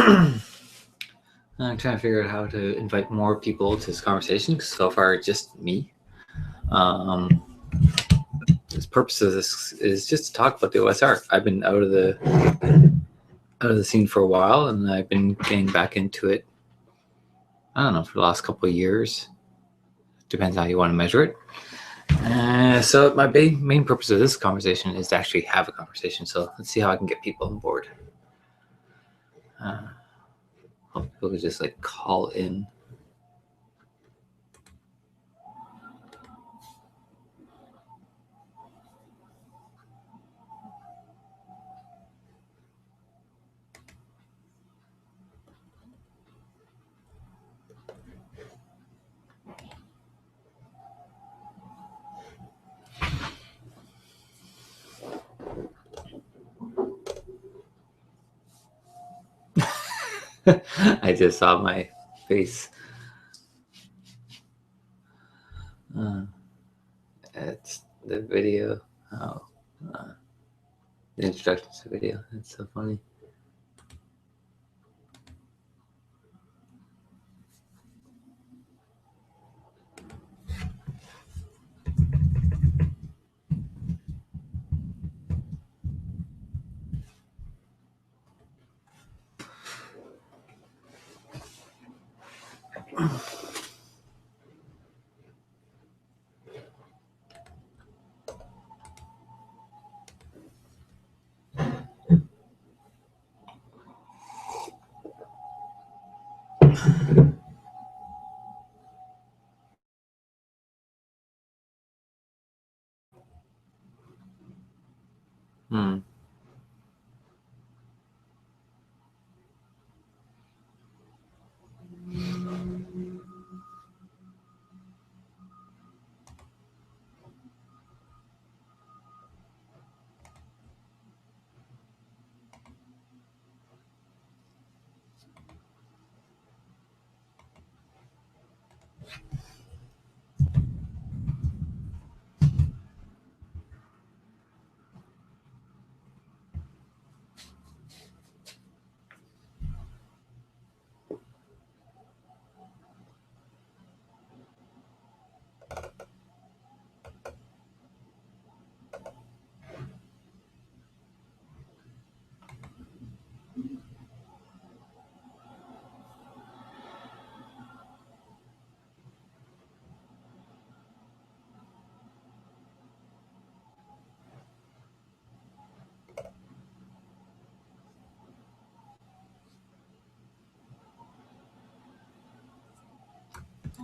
I'm trying to figure out how to invite more people to this conversation, because so far it's just me. The purpose of this is just to talk about the OSR. I've been out of the scene for a while, and I've been getting back into it, I don't know, for the last couple of years. Depends how you want to measure it. So my main purpose of this conversation is to actually have a conversation. So let's see how I can get people on board. Hope people could just like call in. I just saw my face. It's the video. Oh, the introduction to the video. It's so funny.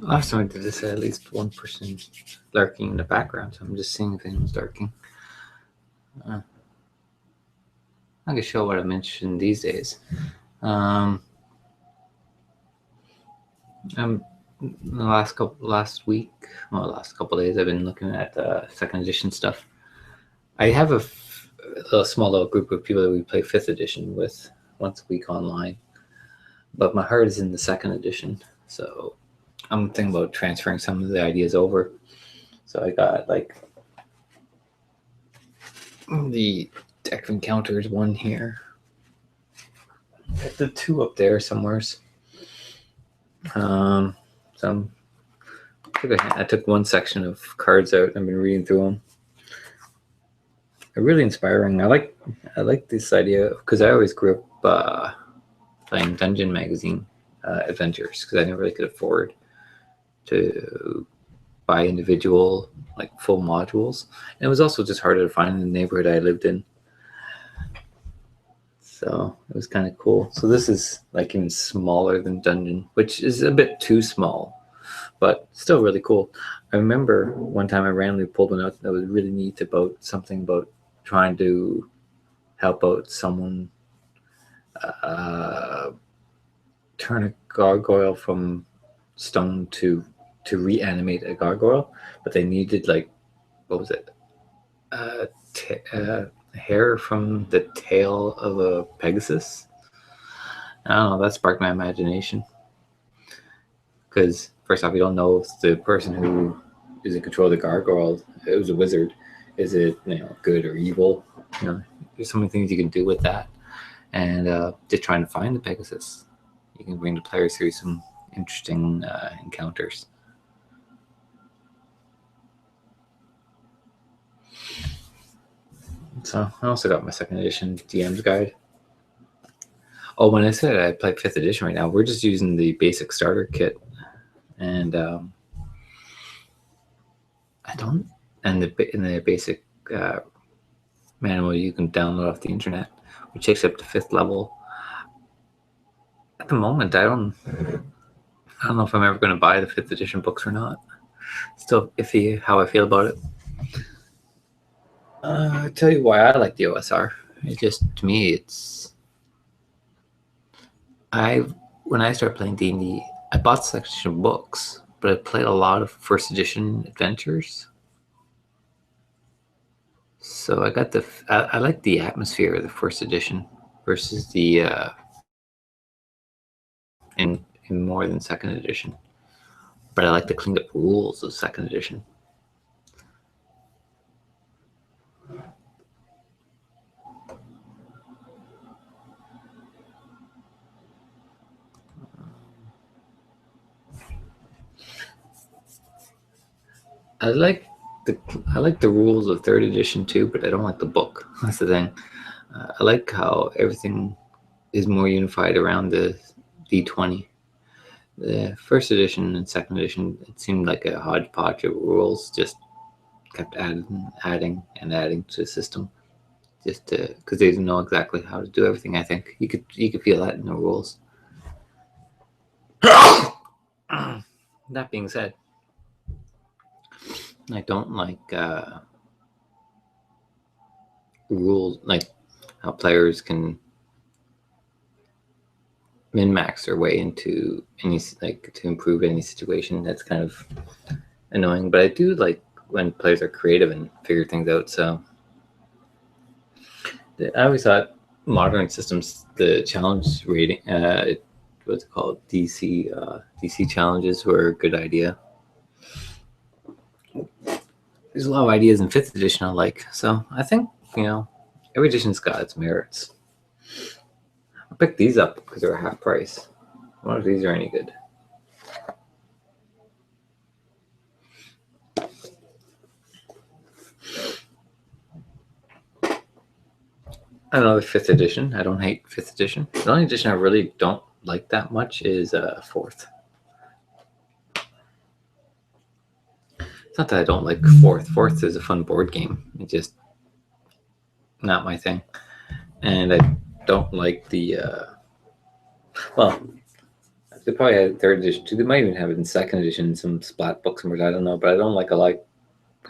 Last time I did this, I had at least one person lurking in the background, so I'm just seeing if anyone's lurking. I can show what I mentioned these days. The last couple days, I've been looking at second edition stuff. I have a small little group of people that we play 5th edition with once a week online, but my heart is in the second edition, so I'm thinking about transferring some of the ideas over. So I got like the deck of encounters one here. Got the 2 up there somewheres. I took one section of cards out. I've been reading through them. They're really inspiring. I like this idea because I always grew up playing Dungeon Magazine adventures, because I never really could afford to buy individual like full modules, and it was also just harder to find in the neighborhood I lived in. So it was kind of cool. So this is like even smaller than Dungeon, which is a bit too small, but still really cool. I remember one time I randomly pulled one out that was really neat about something about trying to help out someone turn a gargoyle from stone to reanimate a gargoyle, but they needed like, what was it? Hair from the tail of a Pegasus. I don't know, that sparked my imagination. Because first off, you don't know if the person who is in control of the gargoyle, it was a wizard, is it good or evil? There's so many things you can do with that. and just trying to find the Pegasus. You can bring the players through some interesting encounters. So I also got my second edition DM's guide. Oh, when I said I play 5th edition right now, we're just using the basic starter kit, and I don't. And in the basic manual you can download off the internet, which takes up to 5th level. At the moment, I don't know if I'm ever going to buy the 5th edition books or not. Still iffy how I feel about it. I'll tell you why I like the OSR. It just, to me, it's... When I started playing D&D, I bought section of books, but I played a lot of 1st edition adventures. So I got I like the atmosphere of the 1st edition versus the in more than 2nd edition. But I like the cleaned up rules of 2nd edition. I like the rules of 3rd edition too, but I don't like the book. That's the thing. I like how everything is more unified around the D20. The 1st edition and 2nd edition, it seemed like a hodgepodge of rules, just kept adding to the system, just because they didn't know exactly how to do everything. I think you could feel that in the rules. That being said, I don't like rules like how players can min-max their way into any, like, to improve any situation. That's kind of annoying, but I do like when players are creative and figure things out. So I always thought modern systems, the challenge rating, what's it called, DC challenges were a good idea. There's a lot of ideas in 5th edition I like, so I think, every edition's got its merits. I picked these up because they're half price. I wonder if these are any good. I don't know, the 5th edition. I don't hate 5th edition. The only edition I really don't like that much is 4th. It's not that I don't like 4th. 4th is a fun board game. It's just not my thing. And I don't like the... well, they probably had 3rd edition too. They might even have it in 2nd edition, some splat books, and I don't know. But I don't like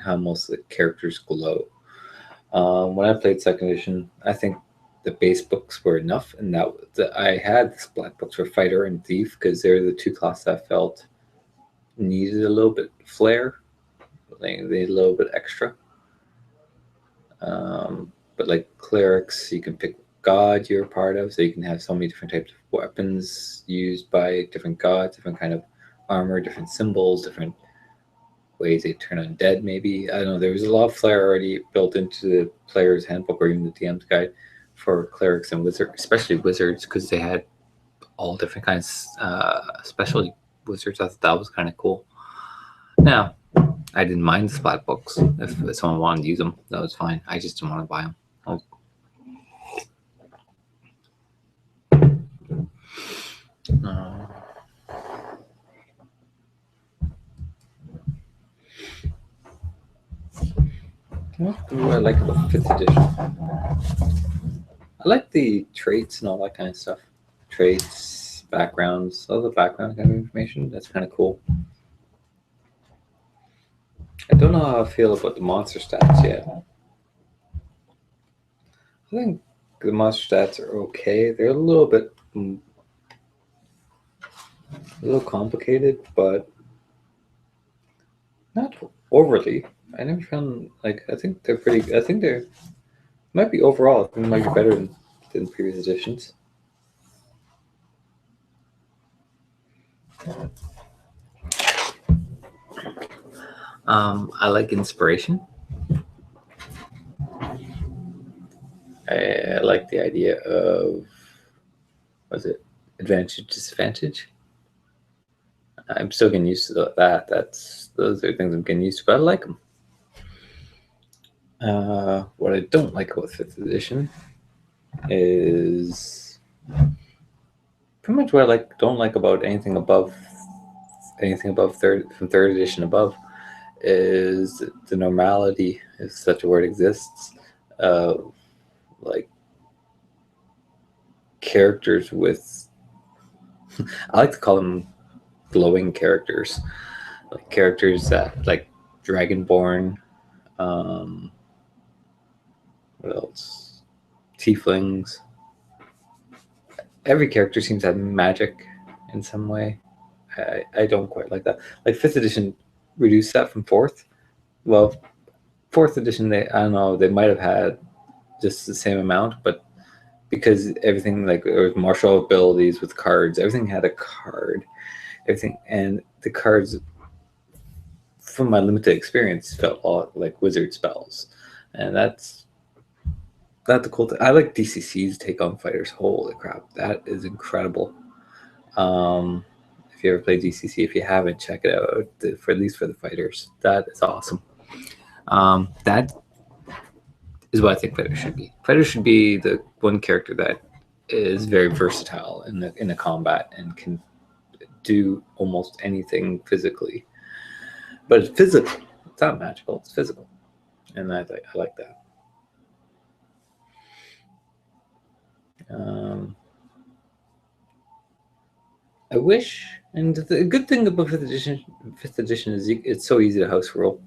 how most of the characters glow. When I played 2nd edition, I think the base books were enough, and I had the splat books for Fighter and Thief because they're the 2 classes I felt needed a little bit flair. They need a little bit extra. But like clerics, you can pick god you're a part of, so you can have so many different types of weapons used by different gods, different kind of armor, different symbols, different ways they turn undead. Maybe, I don't know, there was a lot of flair already built into the player's handbook or even the DM's guide for clerics and wizards, especially wizards, because they had all different kinds, especially wizards. I thought that was kind of cool. Now, I didn't mind the splat books. If someone wanted to use them, that was fine. I just didn't want to buy them. What do I like about 5th edition? I like the traits and all that kind of stuff. Traits, backgrounds, all the background kind of information. That's kind of cool. I don't know how I feel about the monster stats yet. I think the monster stats are okay. They're a little complicated, but not overly. I never found, like, I think they're pretty. I think they're might be overall. I think they might be better than previous editions. I like inspiration. I like the idea of, was it advantage, disadvantage? I'm still getting used to that. Those are things I'm getting used to, but I like them. What I don't like about 5th edition is pretty much what I don't like about anything above third, from 3rd edition above, is the normality, if such a word exists, of like characters with, I like to call them glowing characters, like characters that like Dragonborn, what else? Tieflings. Every character seems to have magic in some way. I don't quite like that. Like 5th edition reduced that from 4th. Well, 4th edition, I don't know, they might have had just the same amount, but because everything, like, there was martial abilities with cards, everything had a card, everything, and the cards, from my limited experience, felt a lot like wizard spells, and that's the cool thing. I like DCC's take on fighters. Holy crap, that is incredible. If you ever play DCC, if you haven't, check it out. For at least for the fighters, that is awesome. That is what I think fighters should be. Fighters should be the one character that is very versatile in the combat and can do almost anything physically. But it's physical. It's not magical. It's physical, and I like that. I wish, and the good thing about 5th edition is it's so easy to house rule.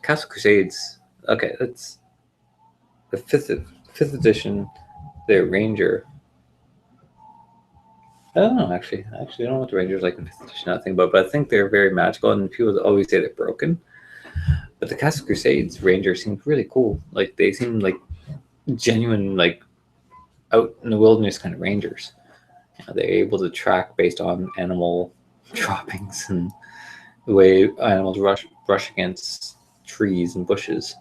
Castle Crusades. Okay, that's the fifth edition. Their ranger. I don't know, actually. I don't know what the Rangers like in 5th edition. I think about, but I think they're very magical, and people always say they're broken. But the Castle Crusades Ranger seemed really cool. Like, they seemed like genuine, like, out in the wilderness kind of rangers. They're able to track based on animal droppings and the way animals brush against trees and bushes.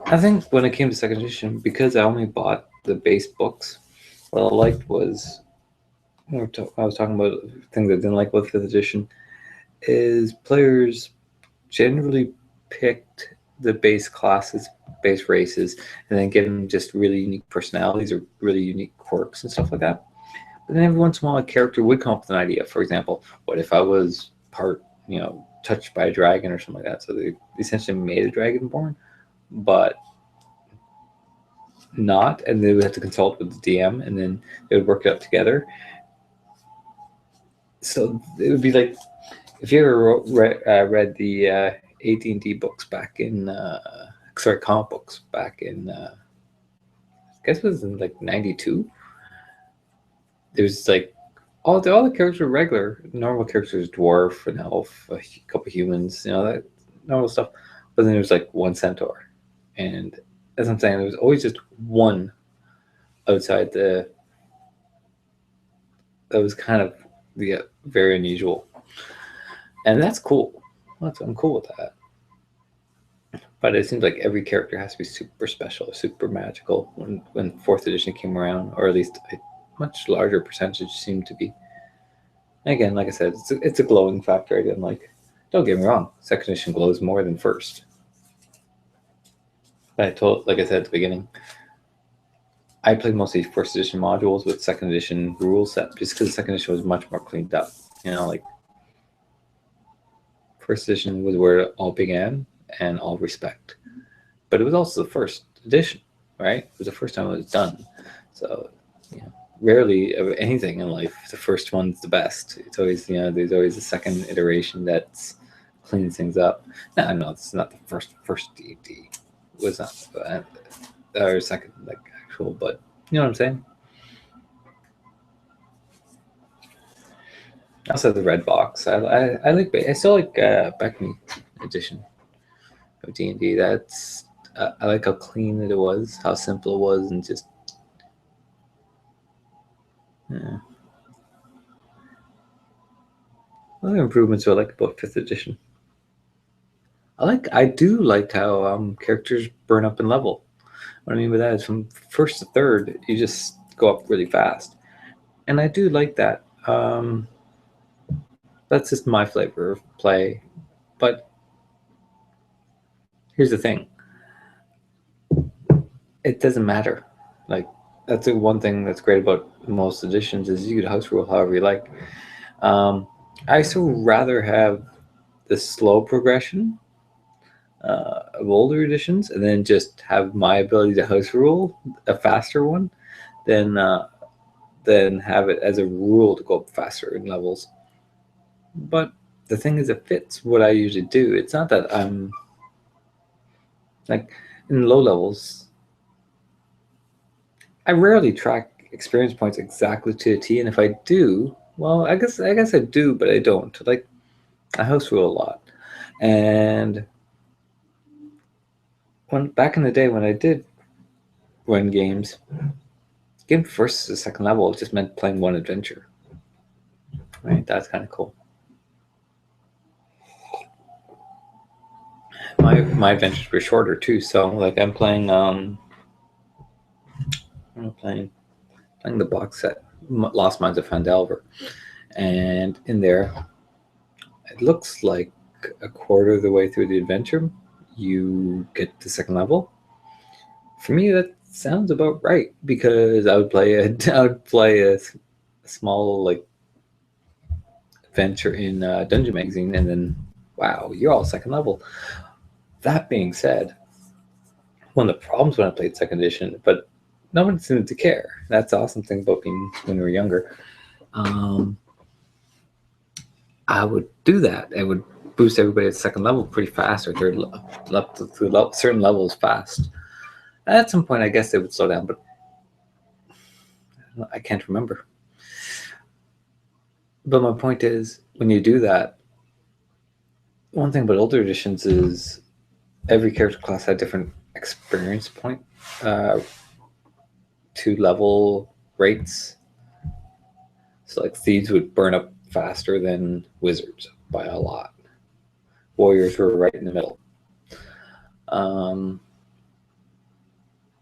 I think when it came to 2nd edition, because I only bought the base books, what I liked was, I was talking about things I didn't like about 5th edition, is players generally picked the base classes, base races, and then give them just really unique personalities or really unique quirks and stuff like that. But then every once in a while, a character would come up with an idea. For example, what if I was part, touched by a dragon or something like that? So they essentially made a dragonborn, but not, and they would have to consult with the DM, and then they would work it out together. So it would be like, if you ever read the AT&T books back in, comic books back in, I guess it was in like 92. There's like all the characters were regular, normal characters, dwarf, an elf, a couple humans, that normal stuff. But then there's like one centaur, and as I'm saying, there was always just one outside that was kind of very unusual, and that's cool. I'm cool with that. But it seems like every character has to be super special, super magical when 4th edition came around, or at least a much larger percentage seemed to be. Again, like I said, it's a glowing factor I didn't like. Don't get me wrong, 2nd edition glows more than 1st. Like I said at the beginning, I played mostly 1st edition modules with 2nd edition rule set, just because 2nd edition was much more cleaned up. Like 1st edition was where it all began, and all respect. But it was also the 1st edition, right? It was the first time it was done. So, rarely of anything in life, the first one's the best. It's always, there's always a second iteration that cleans things up. No, it's not the first D&D. It was not or second, like, actual, but you know what I'm saying? I also have the red box. I still like Beckman edition of D&D. I like how clean it was, how simple it was, and just yeah. Other improvements I like about 5th edition. I do like how characters burn up in level. What I mean by that is from 1st to 3rd, you just go up really fast, and I do like that. That's just my flavor of play, but here's the thing: it doesn't matter. Like that's the one thing that's great about most editions is you could house rule however you like. I still rather have the slow progression of older editions, and then just have my ability to house rule a faster one, than have it as a rule to go up faster in levels. But the thing is, it fits what I usually do. It's not that I'm like in low levels. I rarely track experience points exactly to a T, and if I do, well, I guess I do, but I don't. Like I house rule a lot, and when back in the day when I did run games, getting first to second level just meant playing one adventure. Right, that's kind of cool. My adventures were shorter too, so like I'm playing the box set Lost Mines of Phandelver, and in there it looks like a quarter of the way through the adventure you get to second level. For me, that sounds about right because I would play a small like adventure in Dungeon Magazine, and then wow, you're all second level. That being said, one of the problems when I played second edition, but no one seemed to care. That's the awesome thing about being when we were younger. Um, I would do that. I would boost everybody at second level pretty fast, or third up to certain levels fast. At some point, I guess they would slow down, but I can't remember. But my point is, when you do that, one thing about older editions is every character class had different experience point uh, to level rates. So, like, thieves would burn up faster than wizards by a lot. Warriors were right in the middle.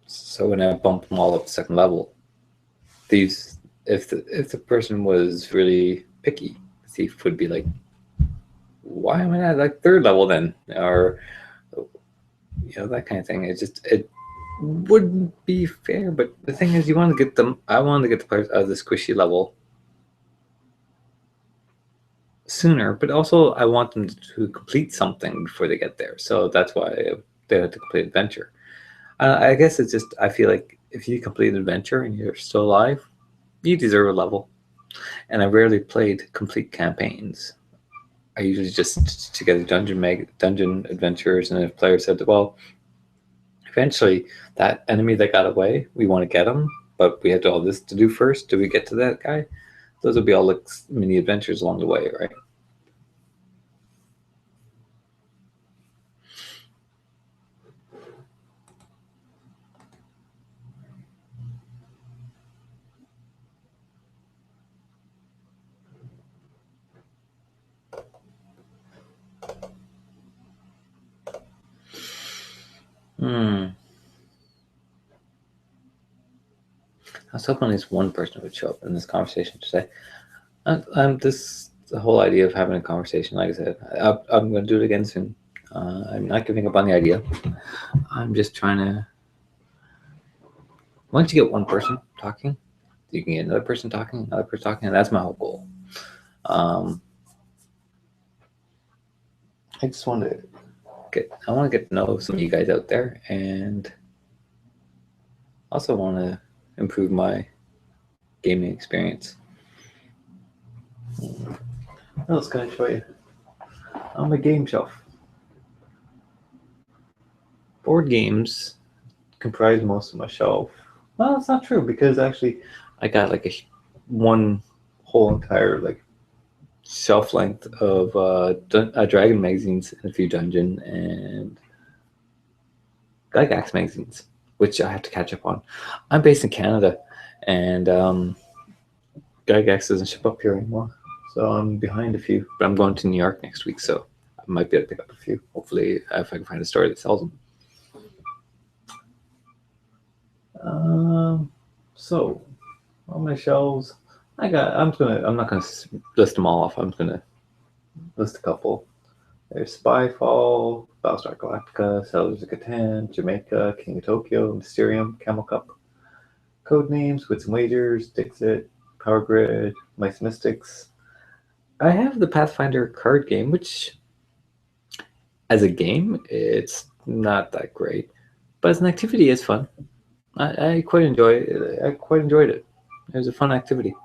So when I bumped them all up to second level, thieves, if the person was really picky, the thief would be like, "Why am I not like third level then?" Or that kind of thing. It wouldn't be fair. But the thing is, you want to get them. I wanted to get the players out of the squishy level sooner, but also I want them to complete something before they get there. So that's why they have to complete adventure. I guess it's just I feel like if you complete an adventure and you're still alive, you deserve a level. And I rarely played complete campaigns. I usually just together dungeon adventures, and if players said, "Well, eventually that enemy that got away, we want to get him, but we have to all this to do first. Do we get to that guy?" Those would be all like mini adventures along the way, right? Hmm. I was hoping at least one person would show up in this conversation today. The whole idea of having a conversation, like I said, I'm going to do it again soon. I'm not giving up on the idea. I'm just trying to. Once you get one person talking, you can get another person talking, and that's my whole goal. I just want to I want to get to know some of you guys out there, and also want to improve my gaming experience. What else can I show you? On my game shelf, board games comprise most of my shelf. Well, it's not true because actually, I got like one whole entire like shelf length of Dragon magazines and a few Dungeon and Gygax magazines, which I have to catch up on. I'm based in Canada, and Gygax doesn't ship up here anymore, so I'm behind a few. But I'm going to New York next week, so I might be able to pick up a few. Hopefully, if I can find a store that sells them. So on my shelves, I'm not gonna list them all off. I'm gonna list a couple. There's Spyfall, Battlestar Galactica, Settlers of Catan, Jamaica, King of Tokyo, Mysterium, Camel Cup, Codenames, Wits and Wagers, Dixit, Power Grid, Mice Mystics. I have the Pathfinder card game, which, as a game, it's not that great, but as an activity, it's fun. I quite enjoy it. I quite enjoyed it. It was a fun activity.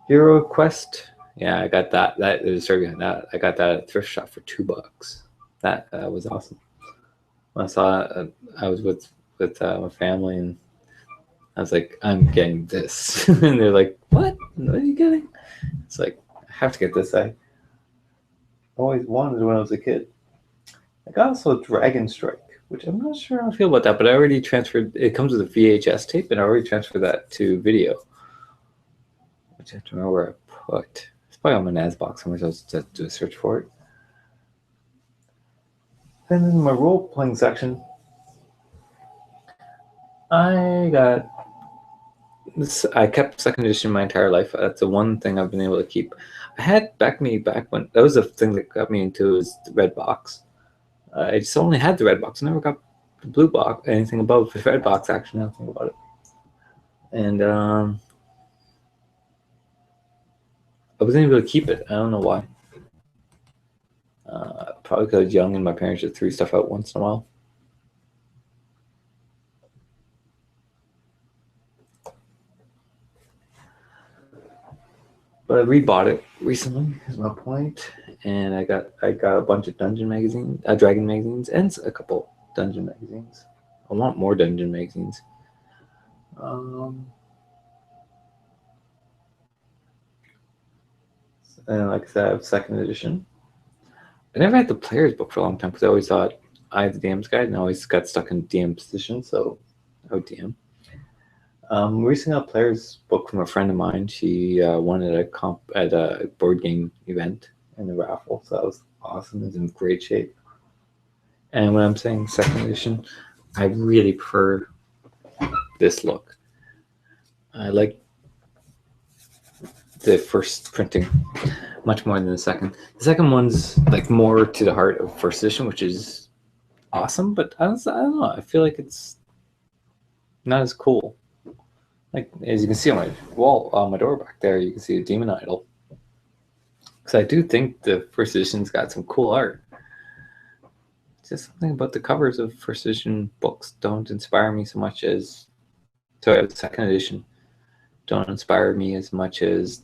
Hero Quest. Yeah, I got that. That is story behind that. I got that at a thrift shop for $2. That was awesome. When I saw it, I was with my family, and I was like, "I'm getting this," and they're like, "What? What are you getting?" It's like, I have to get this. I always wanted when I was a kid. I got also Dragon Strike, which I'm not sure how I feel about that, but I already transferred. It comes with a VHS tape, and I already transferred that to video, which I have to remember where I put. It's probably on my NAS box somewhere, so I'll just do a search for it. Then in my role-playing section, I got this. I kept second edition my entire life. That's the one thing I've been able to keep. I had back when that was the thing that got me into is the red box. I just only had the red box. I never got the blue box, anything above the red box, actually, now I think about it. And I wasn't able to keep it. I don't know why. Probably because I was young and my parents just threw stuff out once in a while. But I rebought it recently, is my point. And I got a bunch of dragon magazines, and a couple dungeon magazines. I want more dungeon magazines. And like I said, I have second edition. I never had the player's book for a long time because I always thought I had the DM's guide, and I always got stuck in DM position, so I would DM. Recently got a player's book from a friend of mine. She won at a board game event in the raffle, so that was awesome. It's in great shape. And when I'm saying second edition, I really prefer this look. I like the first printing much more than the second. The second one's like more to the heart of first edition, which is awesome, but I don't know. I feel like it's not as cool. Like, as you can see on my wall, on my door back there, you can see a demon idol. Because I do think the first edition's got some cool art. Just something about the covers of first edition books don't inspire me so much as the second edition don't inspire me as much as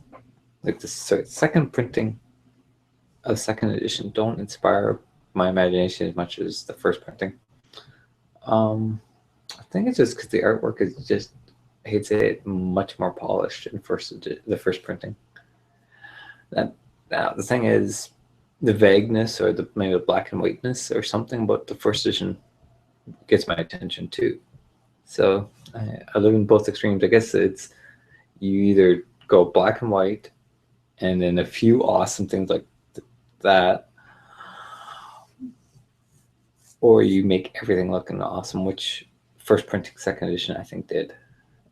like the second printing of second edition don't inspire my imagination as much as the first printing. I think it's just because the artwork is just, I hate to say it, much more polished in the first printing. Now the thing is, the vagueness or maybe the black and whiteness or something about the first edition gets my attention too. So I live in both extremes. I guess it's you either go black and white and then a few awesome things like that, or you make everything looking awesome, which first printing, second edition, I think did.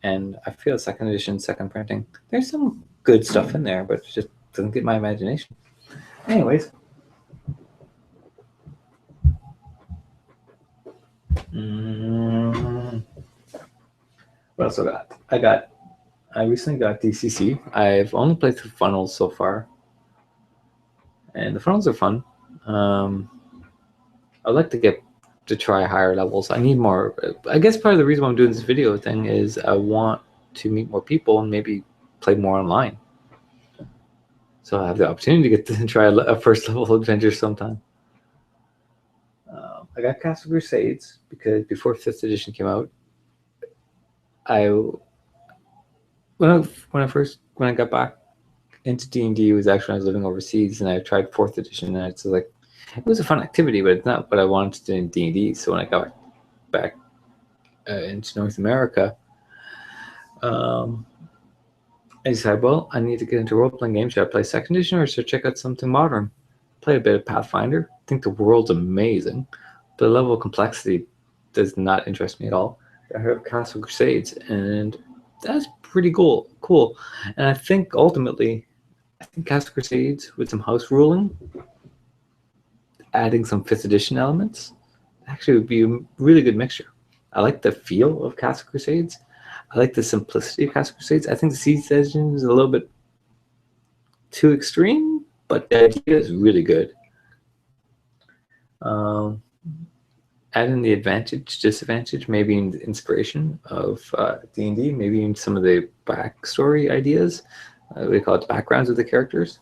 And I feel second edition, second printing, there's some good stuff in there, but it just doesn't get my imagination. Anyways. What else I got? I recently got DCC. I've only played through funnels so far, and the funnels are fun. I'd like to try higher levels. I need more. I guess part of the reason why I'm doing this video thing is I want to meet more people and maybe play more online. So I have the opportunity to get to try a first level adventure sometime. I got Castle Crusades because before 5th edition came out, when I got back into D&D, it was actually when I was living overseas, and I tried 4th edition, and it's like It was a fun activity, but it's not what I wanted to do in D&D. So when I got back into North America, I decided, well, I need to get into role-playing games. Should I play second edition or should I check out something modern? Play a bit of Pathfinder. I think the world's amazing. But the level of complexity does not interest me at all. I heard of Castle Crusades, and that's pretty cool. And I think ultimately, Castle Crusades with some house ruling, adding some 5th edition elements, actually would be a really good mixture. I like the feel of Castle Crusades. I like the simplicity of Castle Crusades. I think the Siege Engine is a little bit too extreme, but the idea is really good. Add in the advantage, disadvantage, maybe in the inspiration of D&D, maybe in some of the backstory ideas. We call it the backgrounds of the characters.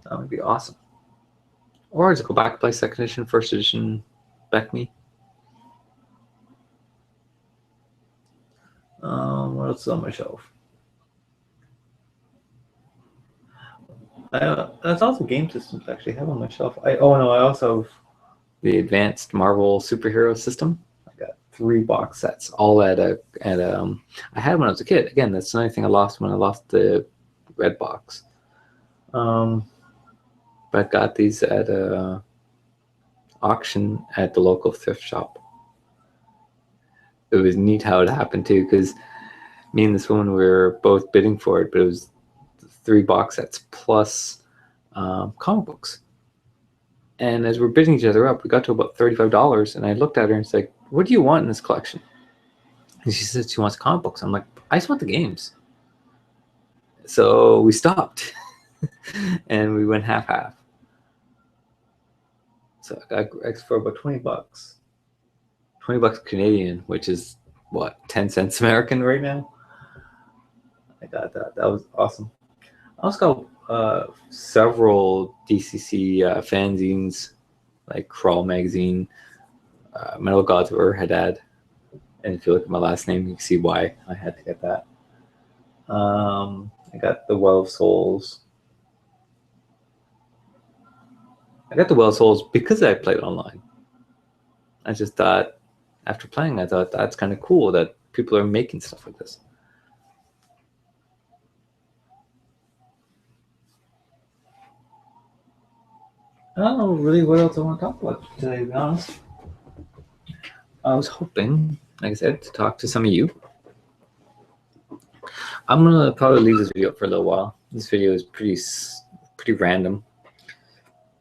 That would be awesome. Or just go back, play second edition, first edition, back me. What else is on my shelf? That's also game systems actually have on my shelf. I also have the advanced Marvel superhero system. I got 3 box sets, all at I had when I was a kid. Again, that's another thing I lost when I lost the red box. But I got these at a auction at the local thrift shop. It was neat how it happened too, because me and this woman were both bidding for it, but it was 3 box sets plus comic books. And as we're bidding each other up, we got to about $35, and I looked at her and it's like, "What do you want in this collection?" And she said she wants comic books. I'm like, "I just want the games." So we stopped, and we went half. So I got for about $20, $20 Canadian, which is what, 10 cents American right now. I got that. That was awesome. I also got several DCC fanzines, like Crawl magazine, Metal Gods of Ur-Haddad. And if you look at my last name, you can see why I had to get that. I got the Well of Souls. I got the Well of Souls because I played online. I just thought, after playing, I thought that's kind of cool that people are making stuff like this. I don't know really what else I want to talk about today, to be honest. I was hoping, like I said, to talk to some of you. I'm gonna probably leave this video up for a little while. This video is pretty random.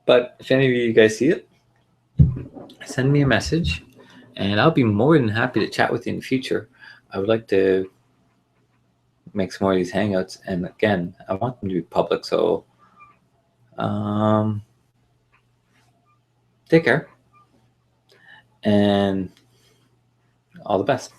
But if any of you guys see it, send me a message, and I'll be more than happy to chat with you in the future. I would like to make some more of these hangouts, and again, I want them to be public, so take care, and all the best.